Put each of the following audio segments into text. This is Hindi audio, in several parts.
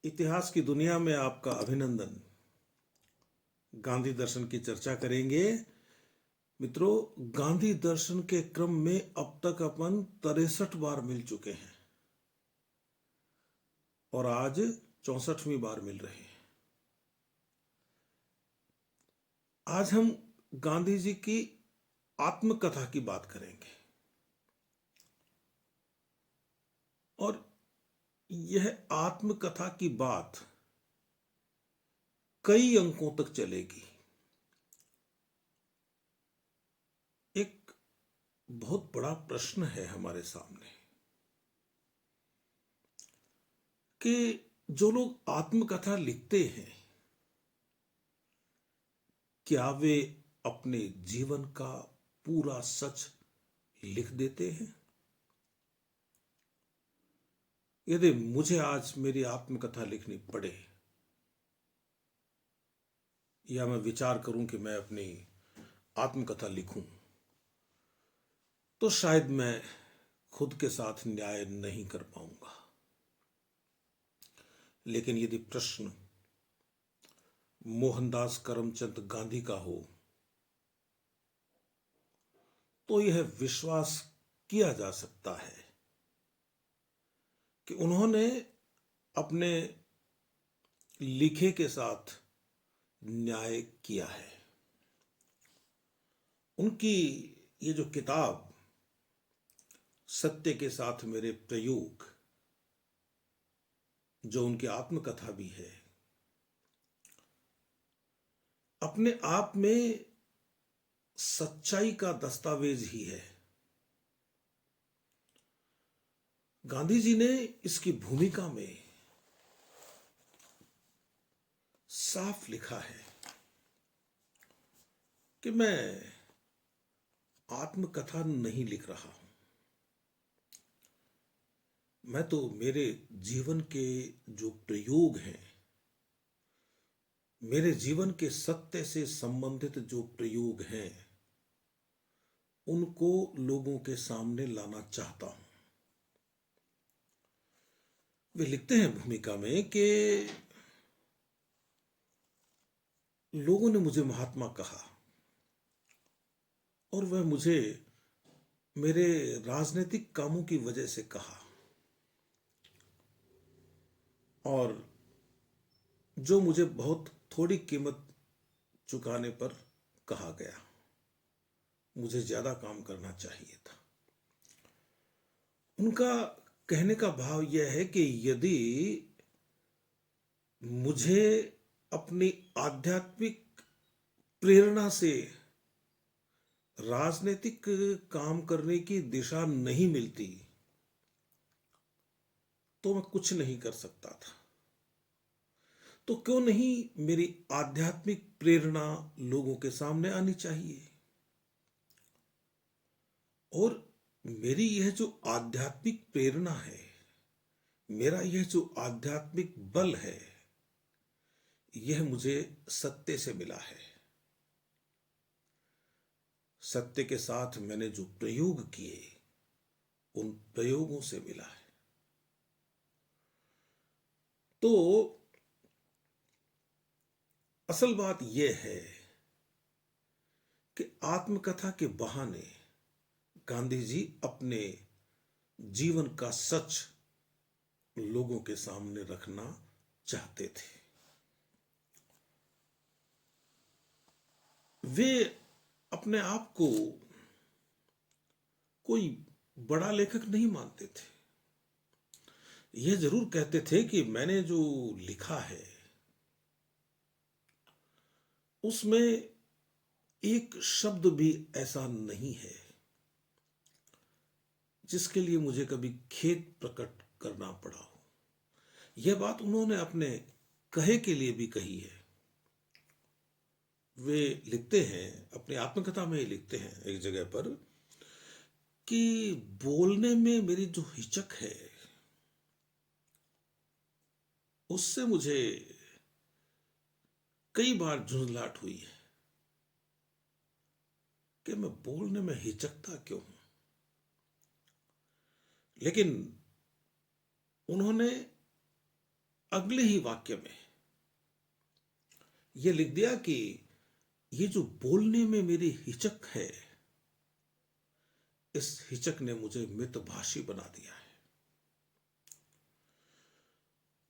इतिहास की दुनिया में आपका अभिनंदन। गांधी दर्शन की चर्चा करेंगे। मित्रों, गांधी दर्शन के क्रम में अब तक अपन 63 बार मिल चुके हैं और आज 64वीं बार मिल रहे हैं। आज हम गांधी जी की आत्मकथा की बात करेंगे और यह आत्मकथा की बात कई अंकों तक चलेगी। एक बहुत बड़ा प्रश्न है हमारे सामने कि जो लोग आत्मकथा लिखते हैं, क्या वे अपने जीवन का पूरा सच लिख देते हैं? यदि मुझे आज मेरी आत्मकथा लिखनी पड़े या मैं विचार करूं कि मैं अपनी आत्मकथा लिखूं, तो शायद मैं खुद के साथ न्याय नहीं कर पाऊंगा। लेकिन यदि प्रश्न मोहनदास करमचंद गांधी का हो तो यह विश्वास किया जा सकता है कि उन्होंने अपने लिखे के साथ न्याय किया है। उनकी ये जो किताब सत्य के साथ मेरे प्रयोग, जो उनकी आत्मकथा भी है, अपने आप में सच्चाई का दस्तावेज ही है। गांधी जी ने इसकी भूमिका में साफ लिखा है कि मैं आत्मकथा नहीं लिख रहा हूं, मैं तो मेरे जीवन के जो प्रयोग हैं, मेरे जीवन के सत्य से संबंधित जो प्रयोग हैं, उनको लोगों के सामने लाना चाहता हूं। वे लिखते हैं भूमिका में कि लोगों ने मुझे महात्मा कहा और वह मुझे मेरे राजनीतिक कामों की वजह से कहा, और जो मुझे बहुत थोड़ी कीमत चुकाने पर कहा गया। मुझे ज्यादा काम करना चाहिए था। उनका कहने का भाव यह है कि यदि मुझे अपनी आध्यात्मिक प्रेरणा से राजनीतिक काम करने की दिशा नहीं मिलती तो मैं कुछ नहीं कर सकता था। तो क्यों नहीं मेरी आध्यात्मिक प्रेरणा लोगों के सामने आनी चाहिए? और मेरी यह जो आध्यात्मिक प्रेरणा है, मेरा यह जो आध्यात्मिक बल है, यह मुझे सत्य से मिला है। सत्य के साथ मैंने जो प्रयोग किए, उन प्रयोगों से मिला है। तो असल बात यह है कि आत्मकथा के बहाने गांधी जी अपने जीवन का सच लोगों के सामने रखना चाहते थे। वे अपने आप को कोई बड़ा लेखक नहीं मानते थे। यह जरूर कहते थे कि मैंने जो लिखा है उसमें एक शब्द भी ऐसा नहीं है जिसके लिए मुझे कभी खेद प्रकट करना पड़ा हो। यह बात उन्होंने अपने कहे के लिए भी कही है। वे लिखते हैं, अपनी आत्मकथा में ही लिखते हैं एक जगह पर, कि बोलने में मेरी जो हिचक है उससे मुझे कई बार झुंझलाहट हुई है कि मैं बोलने में हिचकता क्यों हूं। लेकिन उन्होंने अगले ही वाक्य में यह लिख दिया कि ये जो बोलने में मेरी हिचक है, इस हिचक ने मुझे मितभाषी बना दिया है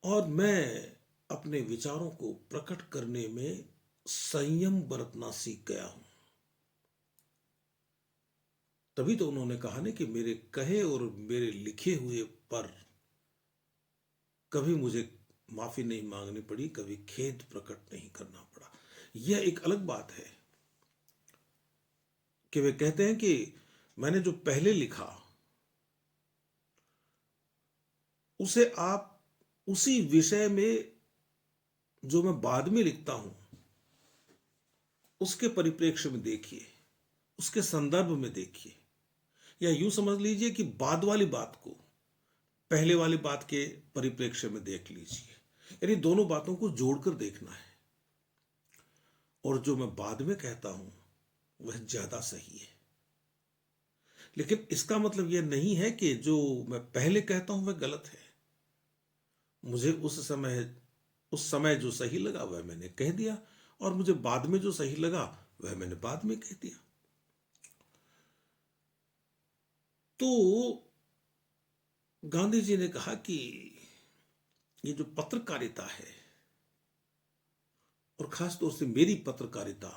और मैं अपने विचारों को प्रकट करने में संयम बरतना सीख गया हूं। तभी तो उन्होंने कहा ना कि मेरे कहे और मेरे लिखे हुए पर कभी मुझे माफी नहीं मांगनी पड़ी, कभी खेद प्रकट नहीं करना पड़ा। यह एक अलग बात है कि वे कहते हैं कि मैंने जो पहले लिखा उसे आप उसी विषय में जो मैं बाद में लिखता हूं उसके परिप्रेक्ष्य में देखिए, उसके संदर्भ में देखिए, या यूं समझ लीजिए कि बाद वाली बात को पहले वाली बात के परिप्रेक्ष्य में देख लीजिए। यानी दोनों बातों को जोड़कर देखना है और जो मैं बाद में कहता हूं वह ज्यादा सही है। लेकिन इसका मतलब यह नहीं है कि जो मैं पहले कहता हूं वह गलत है। मुझे उस समय जो सही लगा वह मैंने कह दिया और मुझे बाद में जो सही लगा वह मैंने बाद में कह दिया। तो गांधी जी ने कहा कि ये जो पत्रकारिता है और खास तौर से मेरी पत्रकारिता,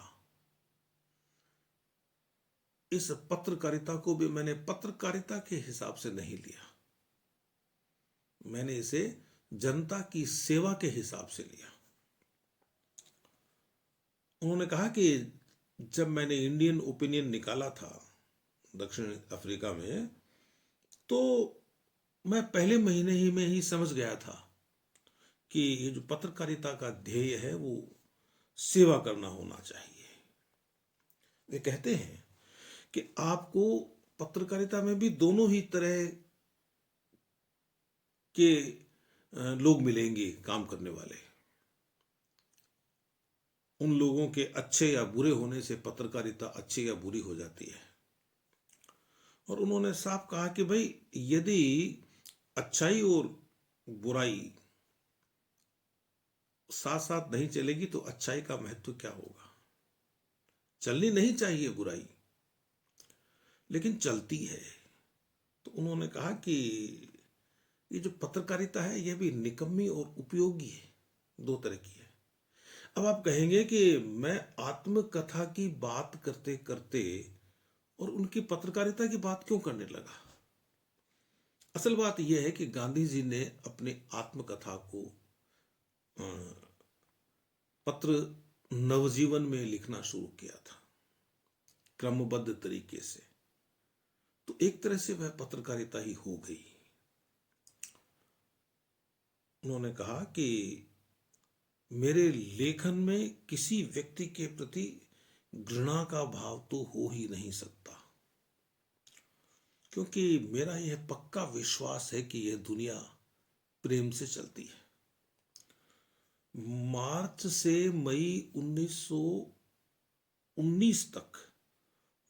इस पत्रकारिता को भी मैंने पत्रकारिता के हिसाब से नहीं लिया, मैंने इसे जनता की सेवा के हिसाब से लिया। उन्होंने कहा कि जब मैंने इंडियन ओपिनियन निकाला था दक्षिण अफ्रीका में, तो मैं पहले महीने ही में ही समझ गया था कि ये जो पत्रकारिता का ध्येय है वो सेवा करना होना चाहिए। वे कहते हैं कि आपको पत्रकारिता में भी दोनों ही तरह के लोग मिलेंगे काम करने वाले। उन लोगों के अच्छे या बुरे होने से पत्रकारिता अच्छी या बुरी हो जाती है। और उन्होंने साफ कहा कि भाई यदि अच्छाई और बुराई साथ साथ नहीं चलेगी तो अच्छाई का महत्व क्या होगा। चलनी नहीं चाहिए बुराई, लेकिन चलती है। तो उन्होंने कहा कि ये जो पत्रकारिता है यह भी निकम्मी और उपयोगी है, दो तरह की है। अब आप कहेंगे कि मैं आत्मकथा की बात करते करते और उनकी पत्रकारिता की बात क्यों करने लगा। असल बात यह है कि गांधी जी ने अपनी आत्मकथा को पत्र नवजीवन में लिखना शुरू किया था क्रमबद्ध तरीके से, तो एक तरह से वह पत्रकारिता ही हो गई। उन्होंने कहा कि मेरे लेखन में किसी व्यक्ति के प्रति घृणा का भाव तो हो ही नहीं सकता, क्योंकि मेरा यह पक्का विश्वास है कि यह दुनिया प्रेम से चलती है। मार्च से मई 1919 तक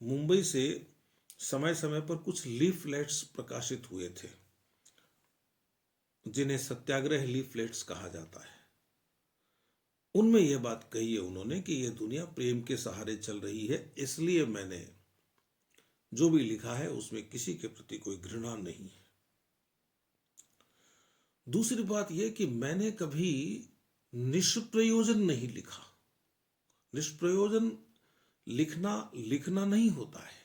मुंबई से समय समय पर कुछ लीफलेट्स प्रकाशित हुए थे, जिन्हें सत्याग्रह लीफलेट्स कहा जाता है। उनमें यह बात कही है उन्होंने कि यह दुनिया प्रेम के सहारे चल रही है, इसलिए मैंने जो भी लिखा है उसमें किसी के प्रति कोई घृणा नहीं है। दूसरी बात यह कि मैंने कभी निष्प्रयोजन नहीं लिखा। निष्प्रयोजन लिखना नहीं होता है।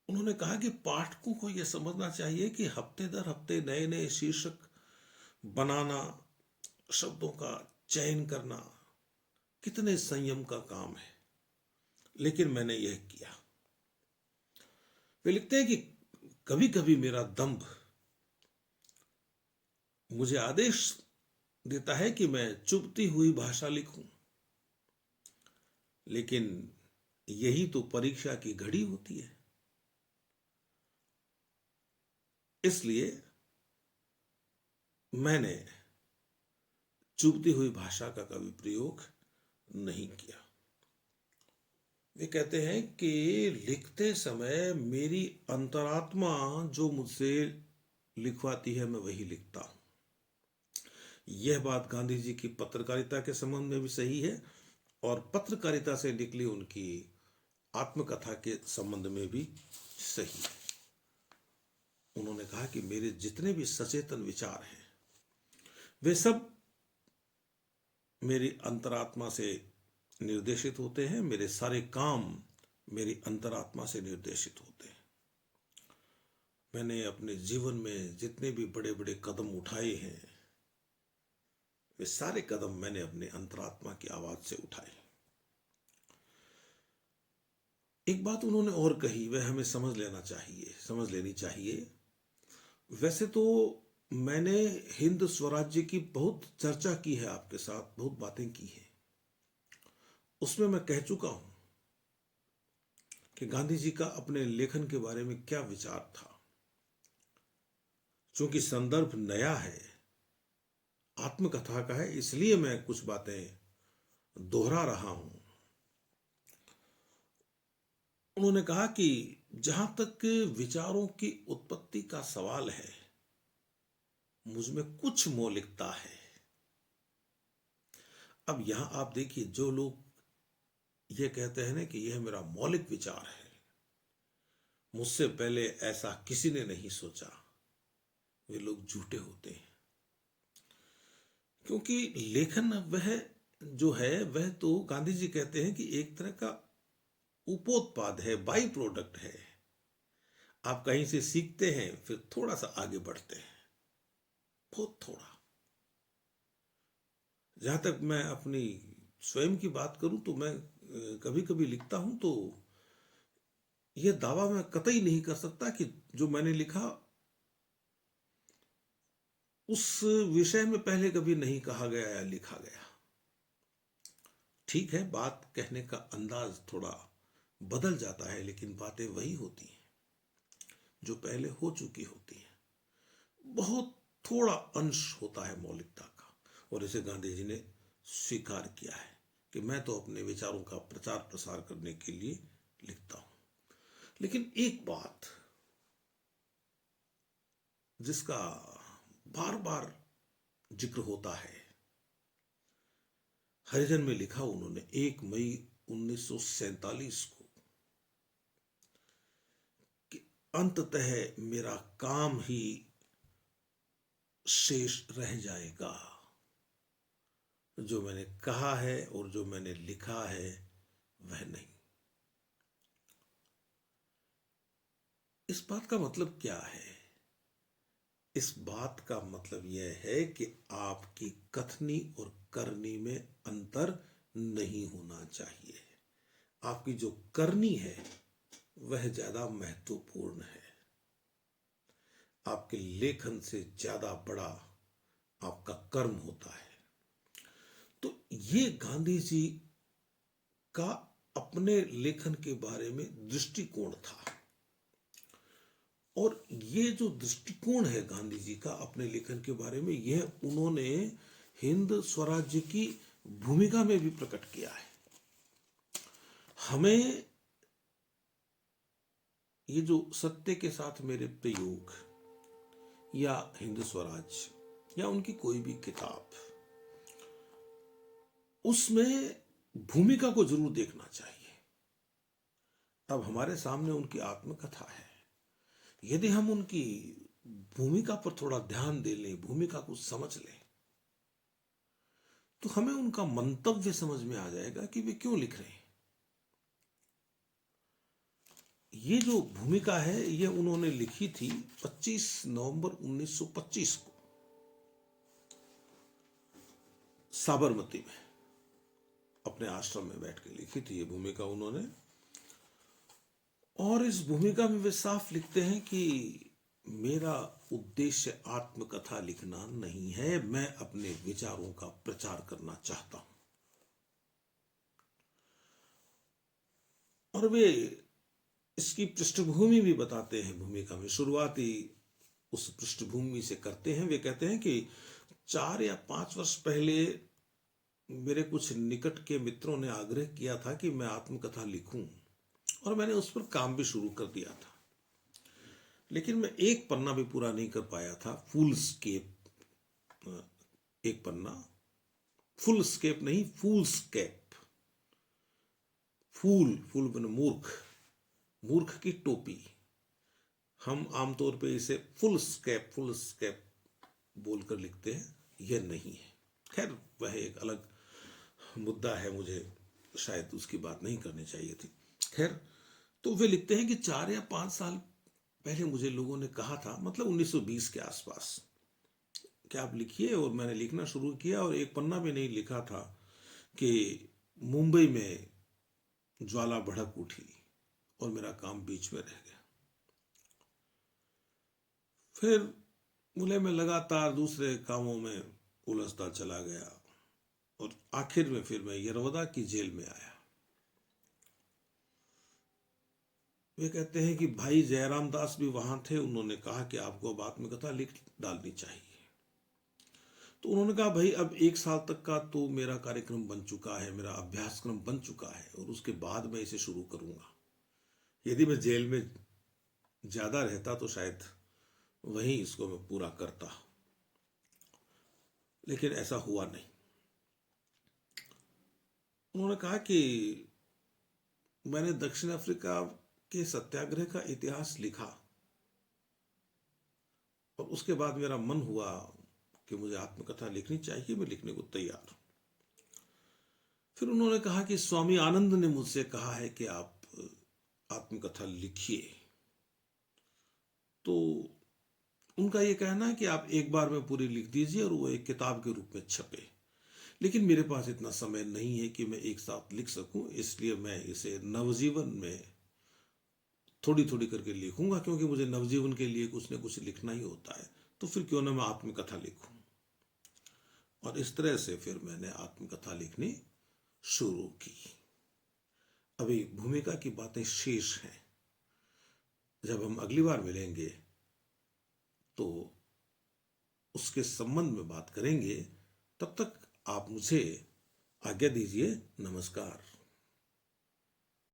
उन्होंने कहा कि पाठकों को यह समझना चाहिए कि हफ्ते दर हफ्ते नए नए शीर्षक बनाना, शब्दों का चयन करना कितने संयम का काम है, लेकिन मैंने यह किया। वे लिखते हैं कि कभी कभी मेरा दंभ मुझे आदेश देता है कि मैं चुभती हुई भाषा लिखूं, लेकिन यही तो परीक्षा की घड़ी होती है, इसलिए मैंने चुभती हुई भाषा का कभी प्रयोग नहीं किया। वे कहते हैं कि लिखते समय मेरी अंतरात्मा जो मुझसे लिखवाती है मैं वही लिखता हूं। यह बात गांधी जी की पत्रकारिता के संबंध में भी सही है और पत्रकारिता से निकली उनकी आत्मकथा के संबंध में भी सही है। उन्होंने कहा कि मेरे जितने भी सचेतन विचार हैं वे सब मेरी अंतरात्मा से निर्देशित होते हैं, मेरे सारे काम मेरी अंतरात्मा से निर्देशित होते हैं। मैंने अपने जीवन में जितने भी बड़े बड़े कदम उठाए हैं वे सारे कदम मैंने अपने अंतरात्मा की आवाज से उठाए। एक बात उन्होंने और कही, वह हमें समझ लेनी चाहिए। वैसे तो मैंने हिंद स्वराज्य की बहुत चर्चा की है आपके साथ, बहुत बातें की हैं। उसमें मैं कह चुका हूं कि गांधी जी का अपने लेखन के बारे में क्या विचार था। चूंकि संदर्भ नया है, आत्मकथा का है, इसलिए मैं कुछ बातें दोहरा रहा हूं। उन्होंने कहा कि जहां तक विचारों की उत्पत्ति का सवाल है, मुझमें कुछ मौलिकता है। अब यहां आप देखिए, जो लोग ये कहते हैं ना कि यह मेरा मौलिक विचार है, मुझसे पहले ऐसा किसी ने नहीं सोचा, वे लोग झूठे होते हैं। क्योंकि लेखन वह जो है वह तो गांधी जी कहते हैं कि एक तरह का उपोत्पाद है, बाई प्रोडक्ट है। आप कहीं से सीखते हैं, फिर थोड़ा सा आगे बढ़ते हैं, बहुत थोड़ा। जहां तक मैं अपनी स्वयं की बात करूं तो मैं कभी कभी लिखता हूं तो यह दावा मैं कतई नहीं कर सकता कि जो मैंने लिखा उस विषय में पहले कभी नहीं कहा गया या लिखा गया। ठीक है, बात कहने का अंदाज थोड़ा बदल जाता है, लेकिन बातें वही होती हैं जो पहले हो चुकी होती हैं। बहुत थोड़ा अंश होता है मौलिकता का, और इसे गांधी जी ने स्वीकार किया है कि मैं तो अपने विचारों का प्रचार प्रसार करने के लिए लिखता हूं। लेकिन एक बात जिसका बार बार जिक्र होता है, हरिजन में लिखा उन्होंने 1 मई 1947 को कि अंततः मेरा काम ही शेष रह जाएगा। जो मैंने कहा है और जो मैंने लिखा है वह नहीं। इस बात का मतलब क्या है? इस बात का मतलब यह है कि आपकी कथनी और करनी में अंतर नहीं होना चाहिए। आपकी जो करनी है वह ज्यादा महत्वपूर्ण है। आपके लेखन से ज्यादा बड़ा आपका कर्म होता है। तो ये गांधी जी का अपने लेखन के बारे में दृष्टिकोण था, और ये जो दृष्टिकोण है गांधी जी का अपने लेखन के बारे में, यह उन्होंने हिंद स्वराज्य की भूमिका में भी प्रकट किया है। हमें ये जो सत्य के साथ मेरे प्रयोग या हिंद स्वराज या उनकी कोई भी किताब, उसमें भूमिका को जरूर देखना चाहिए। अब हमारे सामने उनकी आत्मकथा है, यदि हम उनकी भूमिका पर थोड़ा ध्यान दे लें, भूमिका को समझ लें, तो हमें उनका मंतव्य समझ में आ जाएगा कि वे क्यों लिख रहे हैं। ये जो भूमिका है ये उन्होंने लिखी थी 25 नवंबर 1925 को साबरमती में, अपने आश्रम में बैठ के लिखी थी ये भूमिका उन्होंने। और इस भूमिका में वे साफ लिखते हैं कि मेरा उद्देश्य आत्मकथा लिखना नहीं है, मैं अपने विचारों का प्रचार करना चाहता हूं। और वे इसकी पृष्ठभूमि भी बताते हैं भूमिका में, शुरुआती उस पृष्ठभूमि से करते हैं। वे कहते हैं कि 4 या 5 वर्ष पहले मेरे कुछ निकट के मित्रों ने आग्रह किया था कि मैं आत्मकथा लिखूं, और मैंने उस पर काम भी शुरू कर दिया था। लेकिन मैं एक पन्ना भी पूरा नहीं कर पाया था। फुल स्केप, एक पन्ना, फुल स्केप नहीं, फूल स्केप। फूल, फूल बने मूर्ख, मूर्ख की टोपी। हम आमतौर पे इसे फुल स्केप, फुल स्केप बोलकर लिखते हैं, यह नहीं है। खैर वह एक अलग मुद्दा है, मुझे शायद उसकी बात नहीं करनी चाहिए थी। खैर, तो वे लिखते हैं कि 4 या 5 साल पहले मुझे लोगों ने कहा था, मतलब 1920 के आसपास, कि आप लिखिए। और मैंने लिखना शुरू किया और एक पन्ना भी नहीं लिखा था कि मुंबई में ज्वाला भड़क उठी और मेरा काम बीच में रह गया। फिर मैं लगातार दूसरे कामों में उलझता चला गया और आखिर में फिर मैं यरवदा की जेल में आया। वे कहते हैं कि भाई जयराम दास भी वहां थे, उन्होंने कहा कि आपको अब आत्मकथा लिख डालनी चाहिए। तो उन्होंने कहा भाई अब 1 साल तक का तो मेरा कार्यक्रम बन चुका है, मेरा अभ्यासक्रम बन चुका है, और उसके बाद मैं इसे शुरू करूंगा। यदि मैं जेल में ज्यादा रहता तो शायद वहीं इसको मैं पूरा करता, लेकिन ऐसा हुआ नहीं। उन्होंने कहा कि मैंने दक्षिण अफ्रीका के सत्याग्रह का इतिहास लिखा और उसके बाद मेरा मन हुआ कि मुझे आत्मकथा लिखनी चाहिए, मैं लिखने को तैयार हूं। फिर उन्होंने कहा कि स्वामी आनंद ने मुझसे कहा है कि आप आत्मकथा लिखिए। तो उनका ये कहना है कि आप एक बार में पूरी लिख दीजिए और वो एक किताब के रूप में छपे। लेकिन मेरे पास इतना समय नहीं है कि मैं एक साथ लिख सकूं, इसलिए मैं इसे नवजीवन में थोड़ी थोड़ी करके लिखूंगा, क्योंकि मुझे नवजीवन के लिए कुछ न कुछ लिखना ही होता है। तो फिर क्यों ना मैं आत्मकथा लिखूं। और इस तरह से फिर मैंने आत्मकथा लिखनी शुरू की। अभी भूमिका की बातें शेष हैं। जब हम अगली बार मिलेंगे तो उसके संबंध में बात करेंगे। तब तक आप मुझे आज्ञा दीजिए। नमस्कार।